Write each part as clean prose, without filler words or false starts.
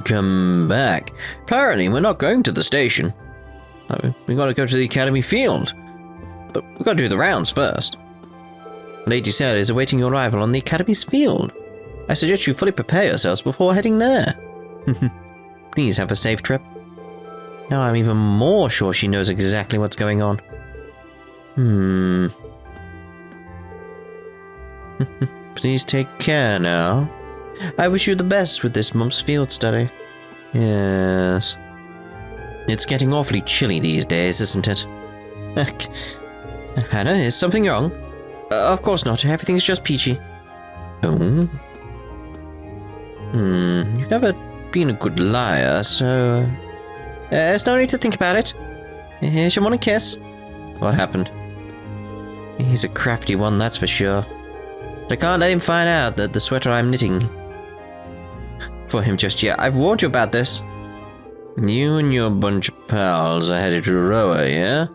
Welcome back. Apparently, we're not going to the station. We gotta go to the academy field. But we've got to do the rounds first. Lady Sarah is awaiting your arrival on the academy's field. I suggest you fully prepare yourselves before heading there. Please have a safe trip. Now I'm even more sure she knows exactly what's going on. Please take care now. I wish you the best with this month's field study. Yes. It's getting awfully chilly these days, isn't it? Hannah, is something wrong? Of course not. Everything's just peachy. Oh? You've never been a good liar, so... there's no need to think about it. Here's your morning kiss. What happened? He's a crafty one, that's for sure. But I can't let him find out that the sweater I'm knitting for him just yet. I've warned you about this. You and your bunch of pals are headed to Roa, yeah?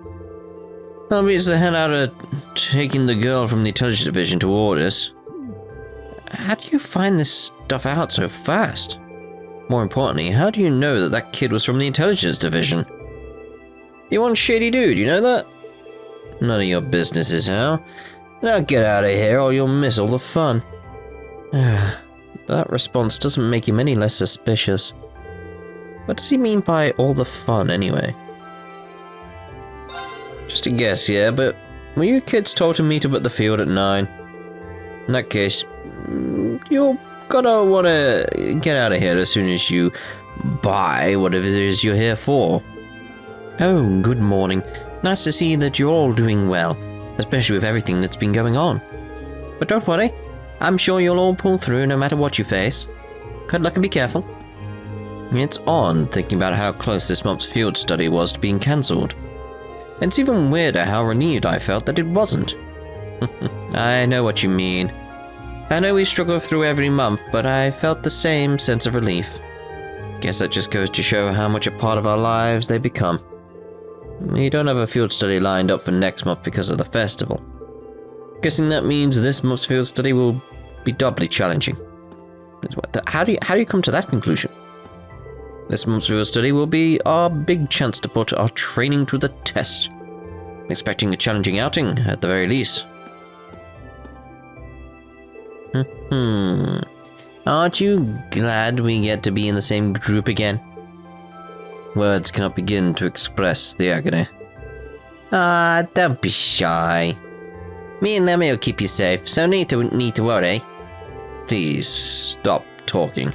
That beats the hell out of taking the girl from the intelligence division to orders. How do you find this stuff out so fast? More importantly, how do you know that that kid was from the intelligence division? You one shady dude, you know that? None of your business is how. Now get out of here or you'll miss all the fun. That response doesn't make him any less suspicious. What does he mean by all the fun anyway? Just a guess, yeah, but were you kids told to meet up at the field at 9? In that case, you're gonna wanna get out of here as soon as you buy whatever it is you're here for. Oh, good morning. Nice to see that you're all doing well, especially with everything that's been going on. But don't worry, I'm sure you'll all pull through no matter what you face. Good luck and be careful. It's odd thinking about how close this month's field study was to being cancelled. It's even weirder how relieved I felt that it wasn't. I know what you mean. I know we struggle through every month, but I felt the same sense of relief. Guess that just goes to show how much a part of our lives they become. We don't have a field study lined up for next month because of the festival. Guessing that means this month's field study will be doubly challenging. How do you come to that conclusion? This month's field study will be our big chance to put our training to the test. Expecting a challenging outing, at the very least. Aren't you glad we get to be in the same group again? Words cannot begin to express the agony. Don't be shy. Me and Nemi will keep you safe, so need to worry. Please, stop talking.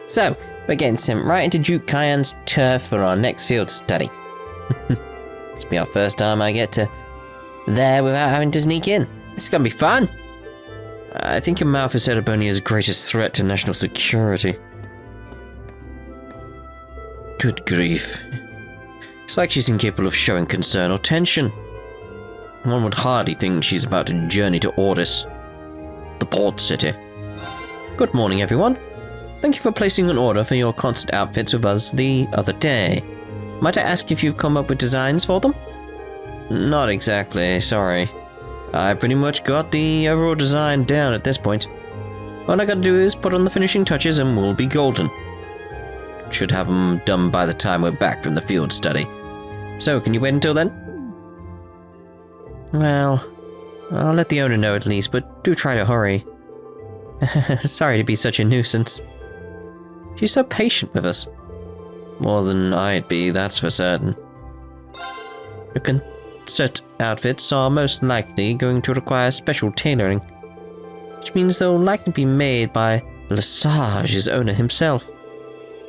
So, we're getting sent right into Duke Kyan's turf for our next field study. This will be our first time I get to there without having to sneak in. This is gonna be fun. I think your mouth is Erebonia's greatest threat to national security. Good grief. It's like she's incapable of showing concern or tension. One would hardly think she's about to journey to Ordis, the port city. Good morning, everyone. Thank you for placing an order for your concert outfits with us the other day. Might I ask if you've come up with designs for them? Not exactly, sorry. I pretty much got the overall design down at this point. All I gotta do is put on the finishing touches and we'll be golden. Should have them done by the time we're back from the field study. So, can you wait until then? Well, I'll let the owner know at least, but do try to hurry. Sorry to be such a nuisance. She's so patient with us. More than I'd be, that's for certain. Your concert outfits are most likely going to require special tailoring, which means they'll likely be made by Lesage's owner himself.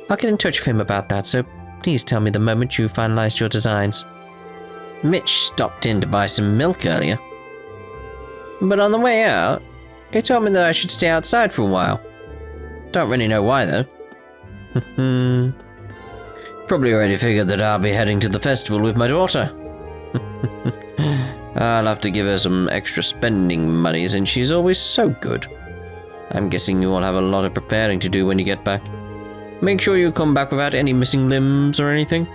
I'll get in touch with him about that, so please tell me the moment you finalized your designs. Mitch stopped in to buy some milk earlier, but on the way out, he told me that I should stay outside for a while. Don't really know why, though. Probably already figured that I'll be heading to the festival with my daughter. I'll have to give her some extra spending money since she's always so good. I'm guessing you all have a lot of preparing to do when you get back. Make sure you come back without any missing limbs or anything.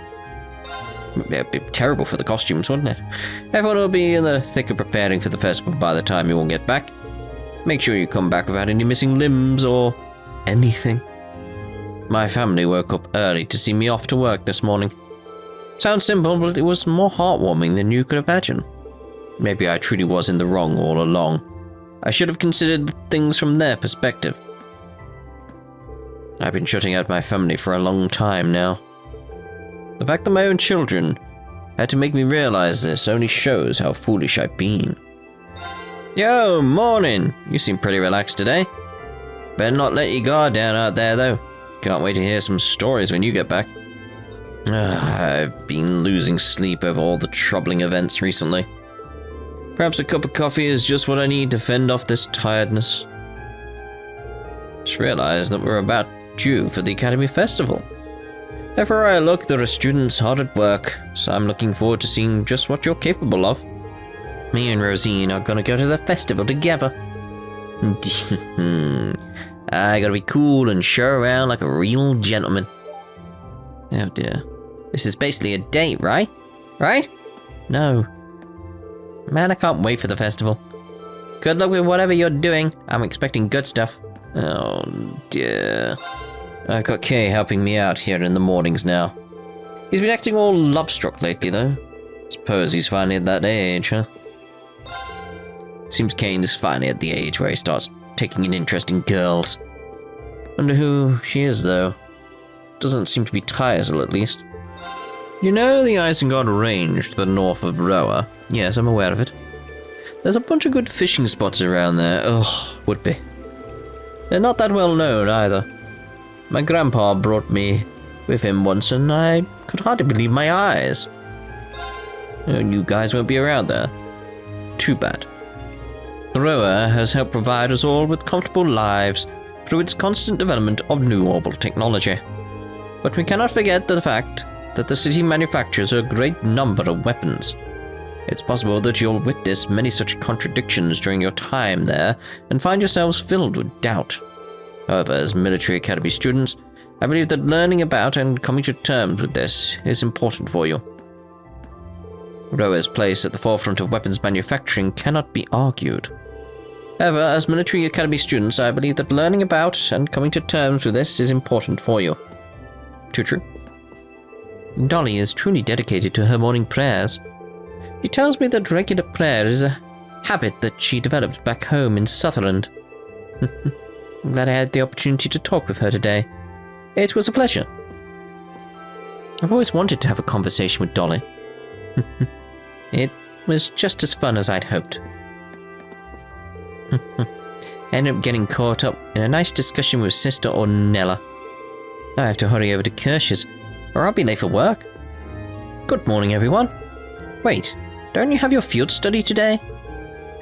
It'd be terrible for the costumes, wouldn't it? Everyone will be in the thick of preparing for the festival by the time you all get back. Make sure you come back without any missing limbs or anything. My family woke up early to see me off to work this morning. Sounds simple, but it was more heartwarming than you could imagine. Maybe I truly was in the wrong all along. I should have considered things from their perspective. I've been shutting out my family for a long time now. The fact that my own children had to make me realize this only shows how foolish I've been. Yo, morning! You seem pretty relaxed today. Better not let your guard down out there, though. Can't wait to hear some stories when you get back. I've been losing sleep over all the troubling events recently. Perhaps a cup of coffee is just what I need to fend off this tiredness. Just realized that we're about due for the Academy Festival. Everywhere I look, there are students hard at work, so I'm looking forward to seeing just what you're capable of. Me and Rosine are gonna go to the festival together. I gotta be cool and show around like a real gentleman. Oh dear. This is basically a date, right? Right? No. Man, I can't wait for the festival. Good luck with whatever you're doing. I'm expecting good stuff. Oh dear. I've got Kay helping me out here in the mornings now. He's been acting all love-struck lately, though. Suppose he's finally at that age, huh? Seems Kane is finally at the age where he starts taking an interest in girls. Wonder who she is, though. Doesn't seem to be Tyrsel, at least. You know the Isengard Range to the north of Roa? Yes, I'm aware of it. There's a bunch of good fishing spots around there. Ugh, would be. They're not that well known, either. My grandpa brought me with him once, and I could hardly believe my eyes. You guys won't be around there. Too bad. Roa has helped provide us all with comfortable lives through its constant development of new orbital technology. But we cannot forget the fact that the city manufactures a great number of weapons. It's possible that you'll witness many such contradictions during your time there and find yourselves filled with doubt. However, as military academy students, I believe that learning about and coming to terms with this is important for you. Roa's place at the forefront of weapons manufacturing cannot be argued. However, as military academy students, I believe that learning about and coming to terms with this is important for you. Too true. Dolly is truly dedicated to her morning prayers. She tells me that regular prayer is a habit that she developed back home in Sutherland. I'm glad I had the opportunity to talk with her today. It was a pleasure. I've always wanted to have a conversation with Dolly. It was just as fun as I'd hoped. Ended up getting caught up in a nice discussion with Sister Ornella. I have to hurry over to Kirsch's, or I'll be late for work. Good morning, everyone. Wait, don't you have your field study today?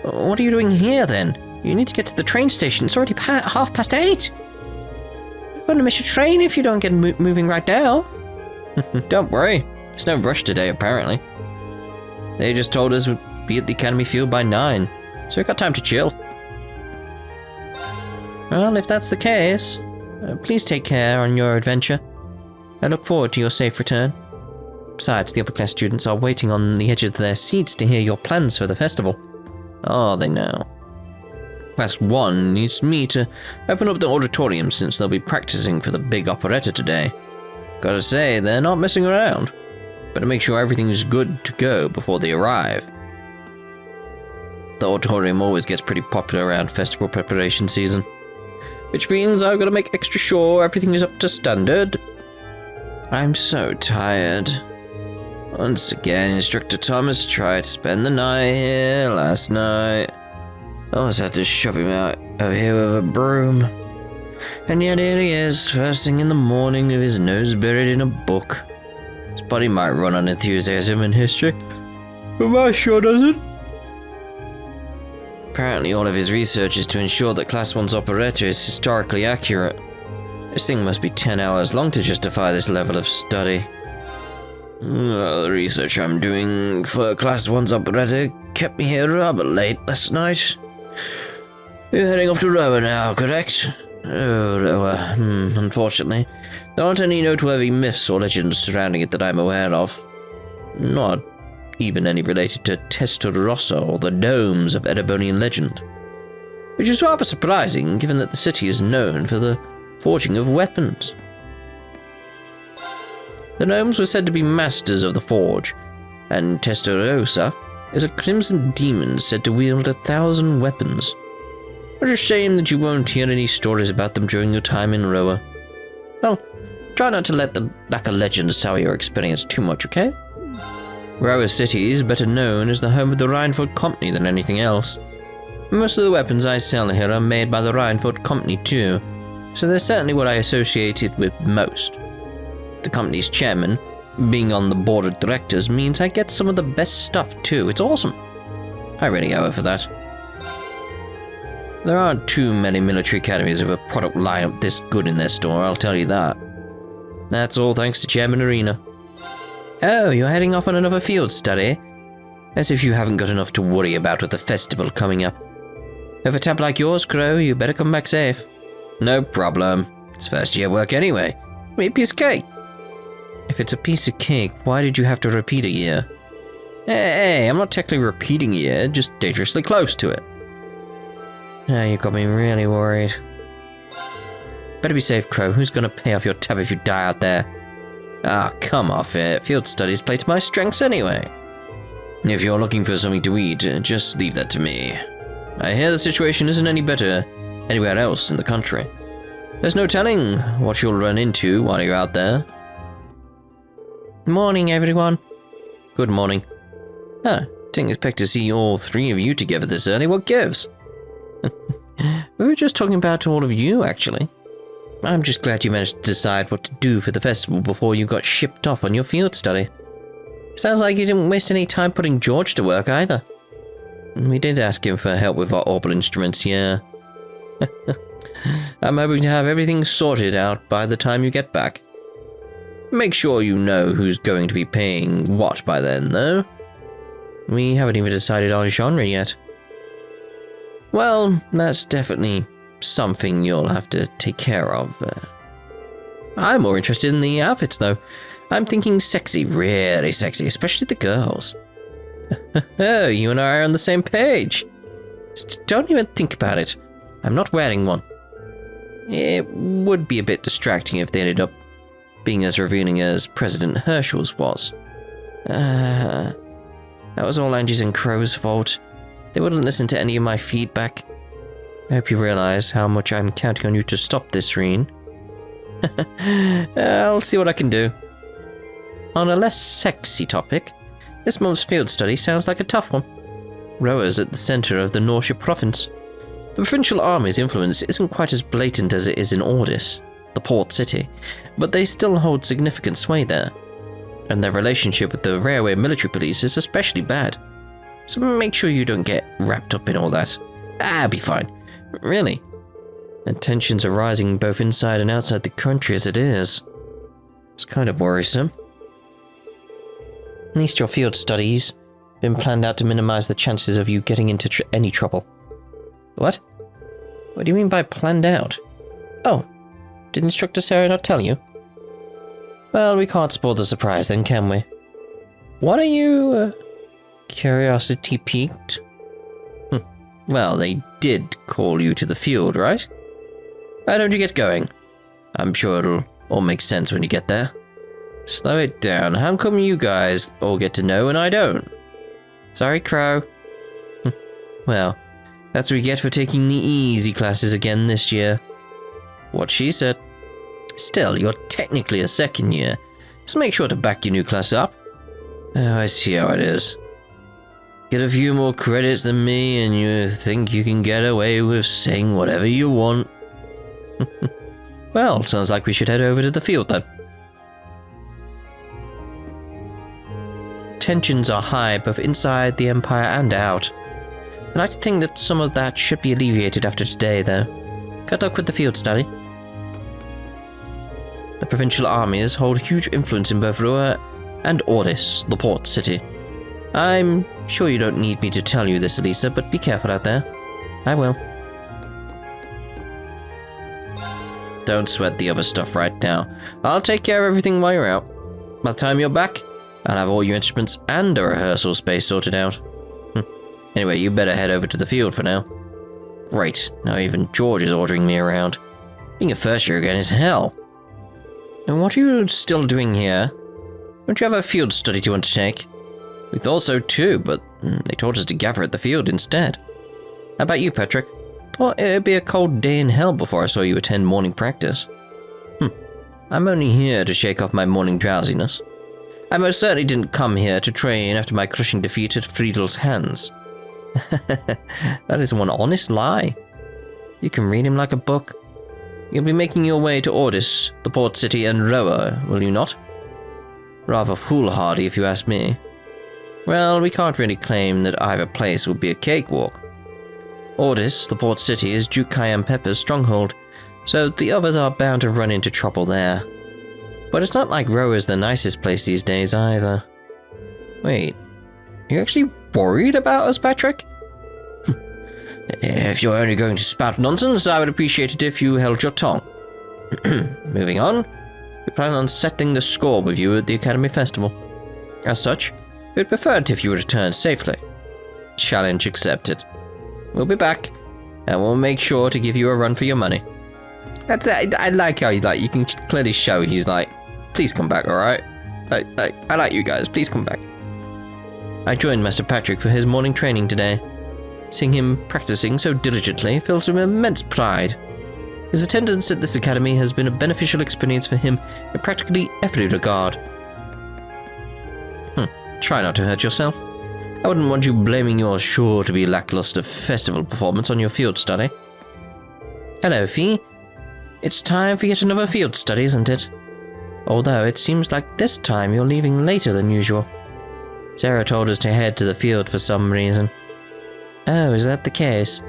What are you doing here, then? You need to get to the train station. It's already 8:30. You're going to miss your train if you don't get moving right now. Don't worry. There's no rush today, apparently. They just told us we'd be at the Academy Field by 9, so we've got time to chill. Well, if that's the case, please take care on your adventure. I look forward to your safe return. Besides, the upper-class students are waiting on the edge of their seats to hear your plans for the festival. Oh, they know. Class 1 needs me to open up the auditorium since they'll be practicing for the big operetta today. Gotta say, they're not messing around. Better make sure everything's good to go before they arrive. The auditorium always gets pretty popular around festival preparation season, which means I've got to make extra sure everything is up to standard. I'm so tired. Once again, Instructor Thomas tried to spend the night here last night. I almost had to shove him out of here with a broom. And yet here he is, first thing in the morning with his nose buried in a book. His body might run on enthusiasm and history, but mine sure doesn't. Apparently all of his research is to ensure that Class 1's operetta is historically accurate. This thing must be 10 hours long to justify this level of study. The research I'm doing for Class 1's operetta kept me here rather late last night. You're heading off to Roa now, correct? Oh, Roa. Unfortunately, there aren't any noteworthy myths or legends surrounding it that I'm aware of. Not even any related to Testarossa or the domes of Erebonian legend. Which is rather surprising, given that the city is known for the forging of weapons. The gnomes were said to be masters of the forge, and Testarossa is a crimson demon said to wield 1,000 weapons. What a shame that you won't hear any stories about them during your time in Roa. Well, try not to let the lack of legends sour your experience too much, okay? Roa City is better known as the home of the Rhineford Company than anything else. Most of the weapons I sell here are made by the Rhineford Company too, so they're certainly what I associate it with most. The company's chairman, being on the board of directors, means I get some of the best stuff too. It's awesome. I really owe it for that. There aren't too many military academies with a product lineup this good in their store, I'll tell you that. That's all thanks to Chairman Arena. Oh, you're heading off on another field study? As if you haven't got enough to worry about with the festival coming up. With a tab like yours, Crow, you better come back safe. No problem. It's first year work anyway. Maybe a piece of cake. If it's a piece of cake, why did you have to repeat a year? Hey, I'm not technically repeating a year, just dangerously close to it. Now you got me really worried. Better be safe, Crow. Who's gonna pay off your tab if you die out there? Ah, come off it. Field studies play to my strengths anyway. If you're looking for something to eat, just leave that to me. I hear the situation isn't any better anywhere else in the country. There's no telling what you'll run into while you're out there. Morning, everyone. Good morning. Didn't expect to see all three of you together this early. What gives? We were just talking about all of you, actually. I'm just glad you managed to decide what to do for the festival before you got shipped off on your field study. Sounds like you didn't waste any time putting George to work either. We did ask him for help with our orbital instruments, yeah. I'm hoping to have everything sorted out by the time you get back. Make sure you know who's going to be paying what by then, though. We haven't even decided on a genre yet. Well, that's definitely something you'll have to take care of. I'm more interested in the outfits, though. I'm thinking sexy, really sexy, especially the girls. Oh, you and I are on the same page. Don't even think about it. I'm not wearing one. It would be a bit distracting if they ended up being as revealing as President Herschel's was. That was all Angie's and Crow's fault. They wouldn't listen to any of my feedback. I hope you realize how much I'm counting on you to stop this, Reen. I'll see what I can do. On a less sexy topic, this month's field study sounds like a tough one. Roa's at the center of the Norshire province. The provincial army's influence isn't quite as blatant as it is in Ordis, the port city, but they still hold significant sway there. And their relationship with the railway military police is especially bad. So make sure you don't get wrapped up in all that. I'll be fine. Really. And tensions are rising both inside and outside the country as it is. It's kind of worrisome. At least your field studies been planned out to minimize the chances of you getting into any trouble. What? What do you mean by planned out? Oh, did Instructor Sarah not tell you? Well, we can't spoil the surprise then, can we? What are you, curiosity piqued? Well, they did call you to the field, right? Why don't you get going? I'm sure it'll all make sense when you get there. Slow it down. How come you guys all get to know and I don't? Sorry, Crow. Well, that's what we get for taking the easy classes again this year. What she said. Still, you're technically a second year, so make sure to back your new class up. Oh, I see how it is. Get a few more credits than me and you think you can get away with saying whatever you want. Well, sounds like we should head over to the field then. Tensions are high both inside the Empire and out. I'd like to think that some of that should be alleviated after today, though. Good luck with the field study. The provincial armies hold huge influence in both Rua and Ordis, the port city. I'm sure you don't need me to tell you this, Elisa, but be careful out there. I will. Don't sweat the other stuff right now. I'll take care of everything while you're out. By the time you're back, I'll have all your instruments and a rehearsal space sorted out. Anyway, you better head over to the field for now. Great, now even George is ordering me around. Being a first year again is hell. And what are you still doing here? Don't you have a field study to undertake? We thought so too, but they told us to gather at the field instead. How about you, Patrick? Thought it'd be a cold day in hell before I saw you attend morning practice. I'm only here to shake off my morning drowsiness. I most certainly didn't come here to train after my crushing defeat at Friedel's hands. That is one honest lie. You can read him like a book. You'll be making your way to Ordis, the port city, and Roa, will you not? Rather foolhardy, if you ask me. Well, we can't really claim that either place would be a cakewalk. Ordis, the port city, is Duke Cayenne Pepper's stronghold, so the others are bound to run into trouble there. But it's not like Roa's the nicest place these days either. Wait, are you actually worried about us, Patrick? If you're only going to spout nonsense, I would appreciate it if you held your tongue. Moving on, we plan on settling the score with you at the Academy Festival. As such, we'd prefer it if you returned safely. Challenge accepted. We'll be back, and we'll make sure to give you a run for your money. I like how you can clearly show he's like, please come back, alright? I like you guys, please come back. I joined Master Patrick for his morning training today. Seeing him practicing so diligently fills him with immense pride. His attendance at this academy has been a beneficial experience for him in practically every regard. Try not to hurt yourself. I wouldn't want you blaming your sure-to-be lackluster festival performance on your field study. Hello, Fee. It's time for yet another field study, isn't it? Although it seems like this time you're leaving later than usual. Sarah told us to head to the field for some reason. Oh, is that the case?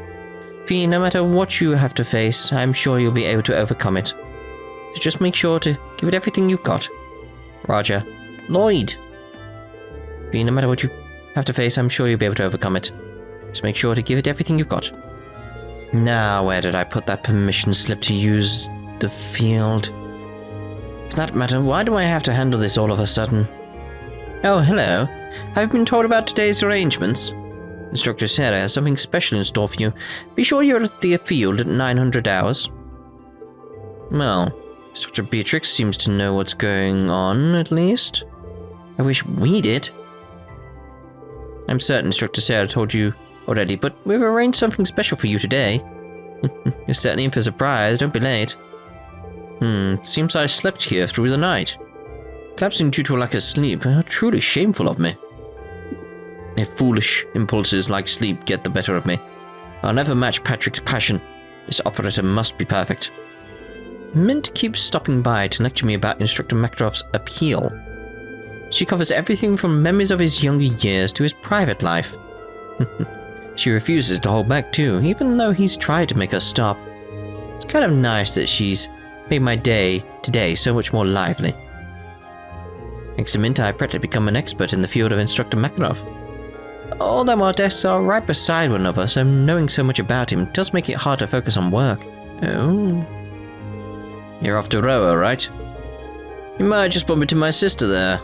Fee, no matter what you have to face, I'm sure you'll be able to overcome it. So just make sure to give it everything you've got. Roger. Lloyd! Fee, no matter what you have to face, I'm sure you'll be able to overcome it. Just make sure to give it everything you've got. Now, where did I put that permission slip to use the field? For that matter, why do I have to handle this all of a sudden? Oh, hello. Have you been told about today's arrangements? Instructor Sarah has something special in store for you. Be sure you're at the field at 900 hours. Well, Instructor Beatrix seems to know what's going on, at least. I wish we did. I'm certain Instructor Sarah told you already, but we've arranged something special for you today. You're certainly in for a surprise, don't be late. Seems I slept here through the night. Collapsing due to a lack of sleep, how truly shameful of me. If foolish impulses like sleep get the better of me, I'll never match Patrick's passion. This operator must be perfect. Mint keeps stopping by to lecture me about Instructor Makarov's appeal. She covers everything from memories of his younger years to his private life. She refuses to hold back too, even though he's tried to make her stop. It's kind of nice that she's made my day today so much more lively. Thanks to Mint, I practically become an expert in the field of Instructor Makarov. Although our desks are right beside one another, so knowing so much about him does make it hard to focus on work. Oh. You're off to Roa, right? You might just bump into my sister there.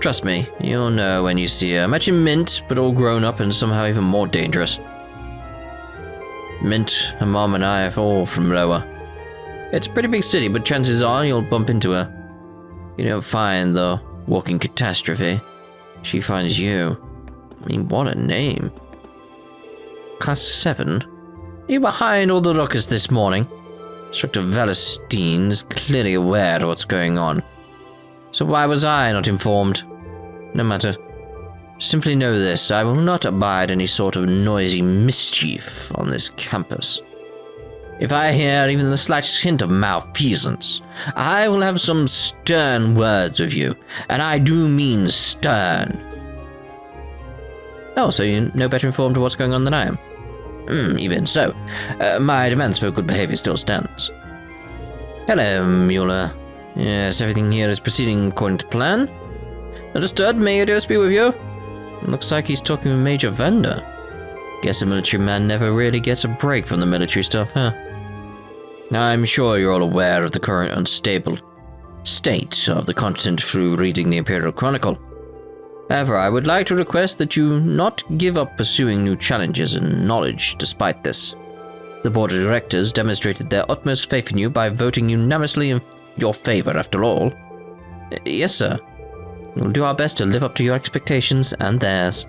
Trust me, you'll know when you see her. Imagine Mint, but all grown up and somehow even more dangerous. Mint, her mom and I are all from Roa. It's a pretty big city, but chances are you'll bump into her. You don't find the walking catastrophe. She finds you. I mean, what a name. Class VII? Are you behind all the ruckus this morning? Instructor Valestine is clearly aware of what's going on. So why was I not informed? No matter. Simply know this, I will not abide any sort of noisy mischief on this campus. If I hear even the slightest hint of malfeasance, I will have some stern words with you, and I do mean stern. Oh, so you're no better informed of what's going on than I am? Even so, my demands for good behavior still stands. Hello, Mueller. Yes, everything here is proceeding according to plan. Understood, may Adios be with you? Looks like he's talking with Major Vander. Guess a military man never really gets a break from the military stuff, huh? I'm sure you're all aware of the current unstable state of the continent through reading the Imperial Chronicle. However, I would like to request that you not give up pursuing new challenges and knowledge despite this. The Board of Directors demonstrated their utmost faith in you by voting unanimously in your favor after all. Yes, sir. We'll do our best to live up to your expectations and theirs.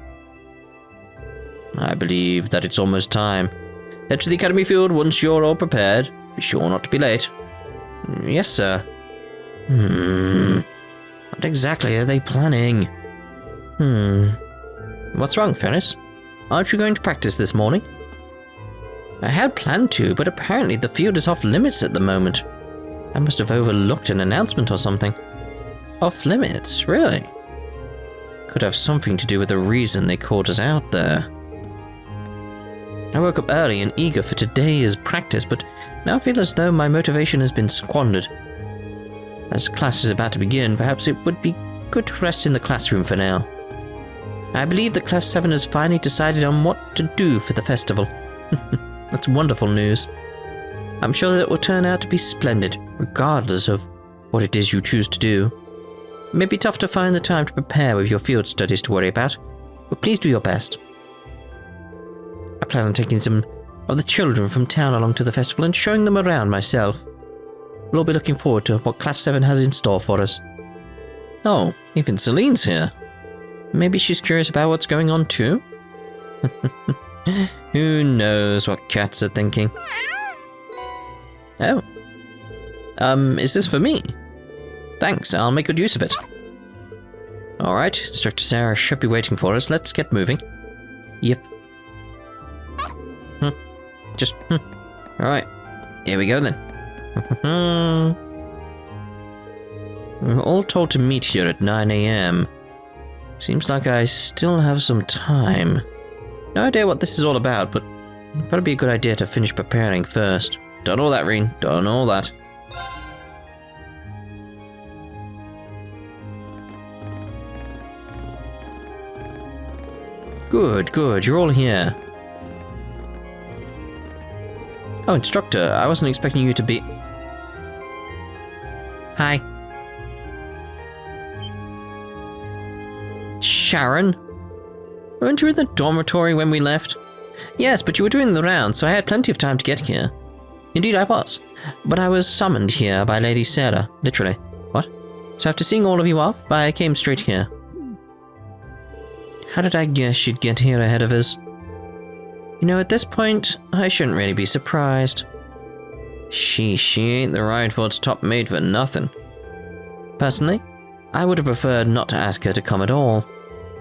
I believe that it's almost time. Head to the academy field once you're all prepared. Be sure not to be late. Yes, sir. What exactly are they planning? What's wrong, Ferris? Aren't you going to practice this morning? I had planned to, but apparently the field is off limits at the moment. I must have overlooked an announcement or something. Off limits, really? Could have something to do with the reason they called us out there. I woke up early and eager for today's practice, but now feel as though my motivation has been squandered. As class is about to begin, perhaps it would be good to rest in the classroom for now. I believe that Class 7 has finally decided on what to do for the festival. That's wonderful news. I'm sure that it will turn out to be splendid, regardless of what it is you choose to do. It may be tough to find the time to prepare with your field studies to worry about, but please do your best. I plan on taking some of the children from town along to the festival and showing them around myself. We'll all be looking forward to what Class 7 has in store for us. Oh, even Celine's here. Maybe she's curious about what's going on too? Who knows what cats are thinking? Oh. Is this for me? Thanks, I'll make good use of it. Alright, Instructor Sarah should be waiting for us. Let's get moving. Yep. Alright, here we go then. We're all told to meet here at 9 AM. Seems like I still have some time. No idea what this is all about, but it'd probably be a good idea to finish preparing first. Done all that, Reen. Done all that. Good, good. You're all here. Oh, Instructor, I wasn't expecting you to be... Hi. Sharon? Weren't you in the dormitory when we left? Yes, but you were doing the rounds, so I had plenty of time to get here. Indeed I was. But I was summoned here by Lady Sarah, literally. What? So after seeing all of you off, I came straight here. How did I guess she'd get here ahead of us? You know, at this point, I shouldn't really be surprised. She ain't the Rhydford's top maid for nothing. Personally, I would have preferred not to ask her to come at all,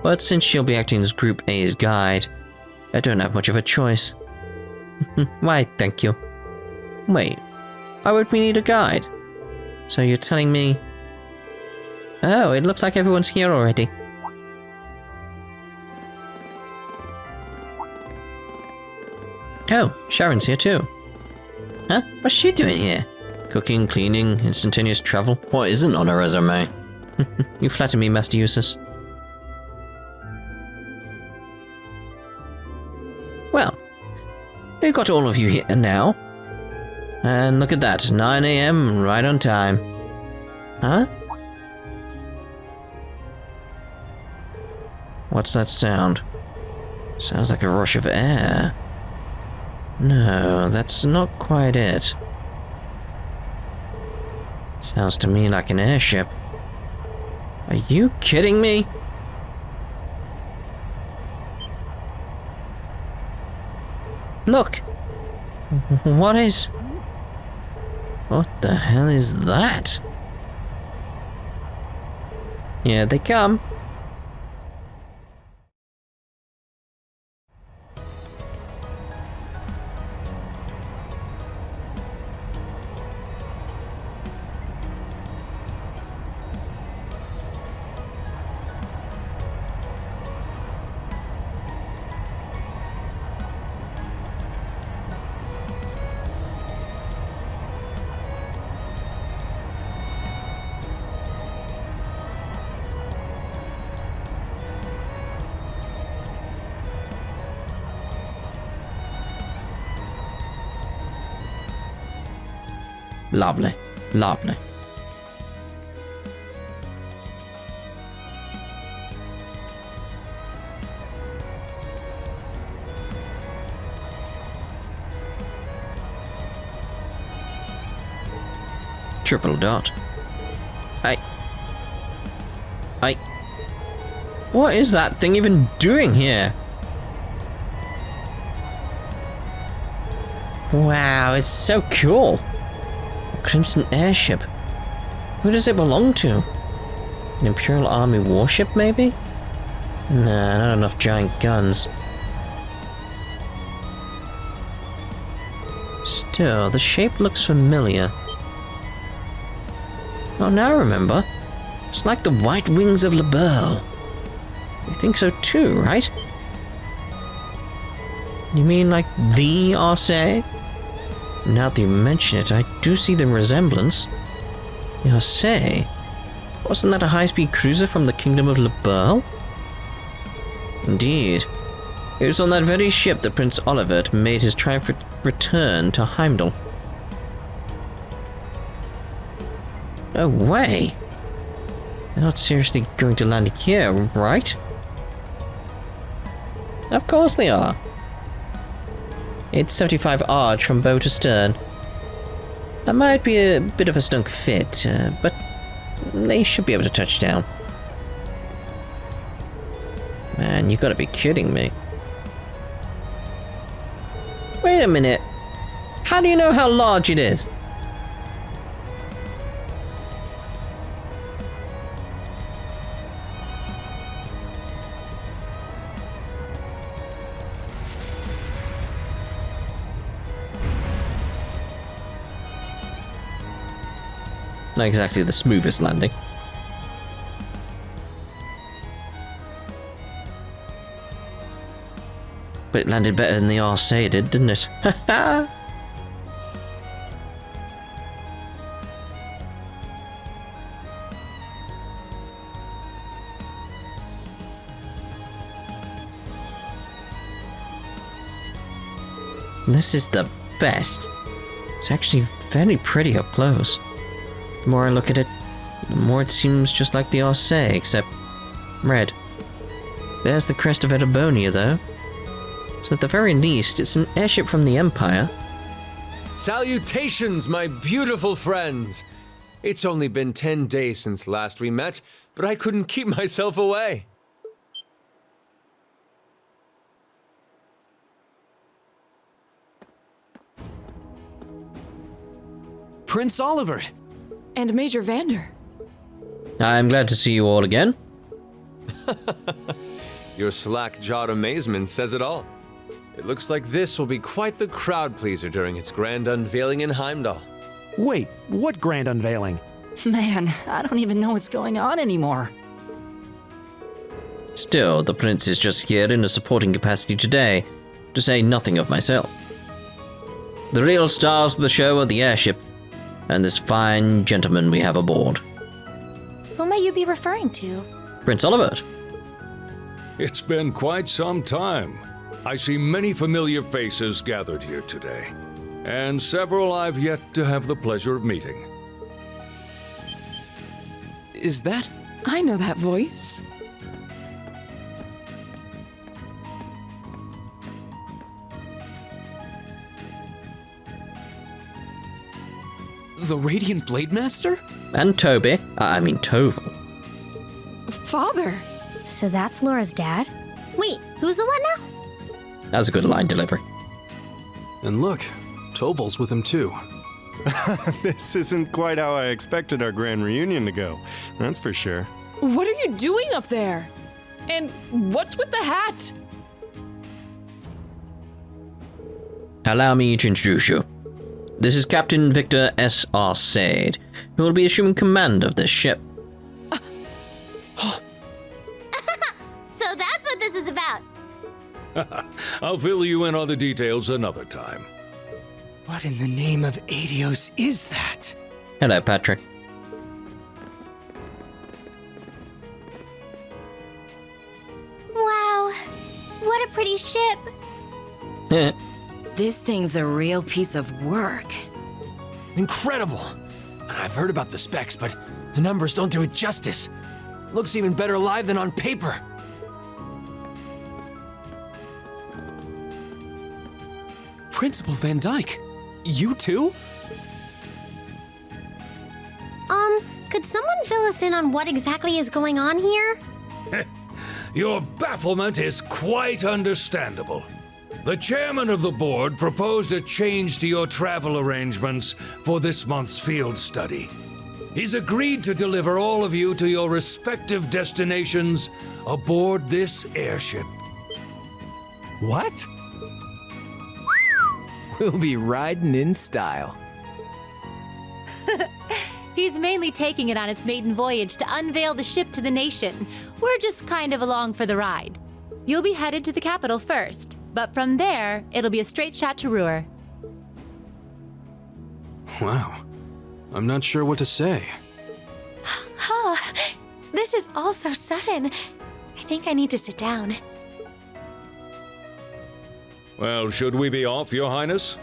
but since she'll be acting as Group A's guide, I don't have much of a choice. Why, thank you. Wait, why would we need a guide? So you're telling me... Oh, it looks like everyone's here already. Oh, Sharon's here too. Huh? What's she doing here? Cooking, cleaning, instantaneous travel. What isn't on her resume? You flatter me, Master Eustace. Well, we've got all of you here now. And look at that, 9 AM, right on time. Huh? What's that sound? Sounds like a rush of air. No, that's not quite it. Sounds to me like an airship. Are you kidding me? Look! What is... What the hell is that? Here they come. Lovely, lovely. Triple dot. Aye. Aye. What is that thing even doing here? Wow, it's so cool. A Crimson airship. Who does it belong to? An Imperial Army warship, maybe? Nah, not enough giant guns. Still, the shape looks familiar. Oh, now I remember. It's like the white wings of Liberl. You think so too, right? You mean like the Arseille? Now that you mention it, I do see the resemblance. The Arseille? Wasn't that a high-speed cruiser from the Kingdom of Liberl? Indeed. It was on that very ship that Prince Olivert made his triumphant return to Heimdall. No way! They're not seriously going to land here, right? Of course they are. It's 75 arch from bow to stern. That might be a bit of a stunk fit, but they should be able to touch down. Man, you gotta be kidding me. Wait a minute. How do you know how large it is? Not exactly the smoothest landing. But it landed better than the Arseille did, didn't it? Haha! This is the best. It's actually very pretty up close. The more I look at it, the more it seems just like the Arseille, except red. There's the crest of Erebonia, though. So at the very least, it's an airship from the Empire. Salutations, my beautiful friends! It's only been 10 days since last we met, but I couldn't keep myself away. Prince Olivert! And Major Vander. I'm glad to see you all again. Your slack-jawed amazement says it all. It looks like this will be quite the crowd-pleaser during its grand unveiling in Heimdall. Wait, what grand unveiling? Man, I don't even know what's going on anymore. Still, the Prince is just here in a supporting capacity today, to say nothing of myself. The real stars of the show are the airship, and this fine gentleman we have aboard. Who may you be referring to? Prince Olivert. It's been quite some time. I see many familiar faces gathered here today, and several I've yet to have the pleasure of meeting. Is that? I know that voice. The Radiant Blade Master? And Toby. I mean Toval. Father! So that's Laura's dad? Wait, who's the what now? That was a good line delivery. And look, Toval's with him too. This isn't quite how I expected our grand reunion to go, that's for sure. What are you doing up there? And what's with the hat? Allow me to introduce you. This is Captain Victor S. Arseille, who will be assuming command of this ship. So that's what this is about. I'll fill you in on the details another time. What in the name of Adios is that? Hello, Patrick. Wow, what a pretty ship. This thing's a real piece of work. Incredible! And I've heard about the specs, but the numbers don't do it justice. Looks even better live than on paper. Principal Van Dyke, you too? Could someone fill us in on what exactly is going on here? Your bafflement is quite understandable. The chairman of the board proposed a change to your travel arrangements for this month's field study. He's agreed to deliver all of you to your respective destinations aboard this airship. What? We'll be riding in style. He's mainly taking it on its maiden voyage to unveil the ship to the nation. We're just kind of along for the ride. You'll be headed to the capital first, but from there, it'll be a straight shot to Ruhr. Wow. I'm not sure what to say. Huh. This is all so sudden. I think I need to sit down. Well, should we be off, Your Highness?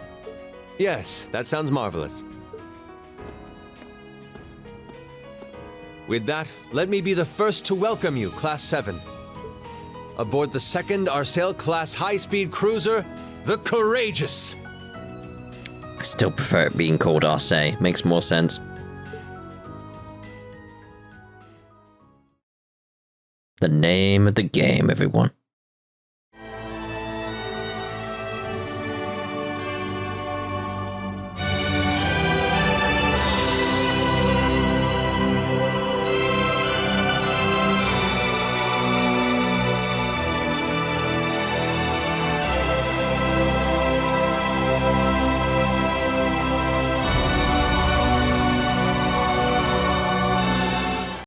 Yes, that sounds marvelous. With that, let me be the first to welcome you, Class VII. Aboard the second Arseille-Class high-speed cruiser, the Courageous. I still prefer it being called Arseille. Makes more sense. The name of the game, everyone.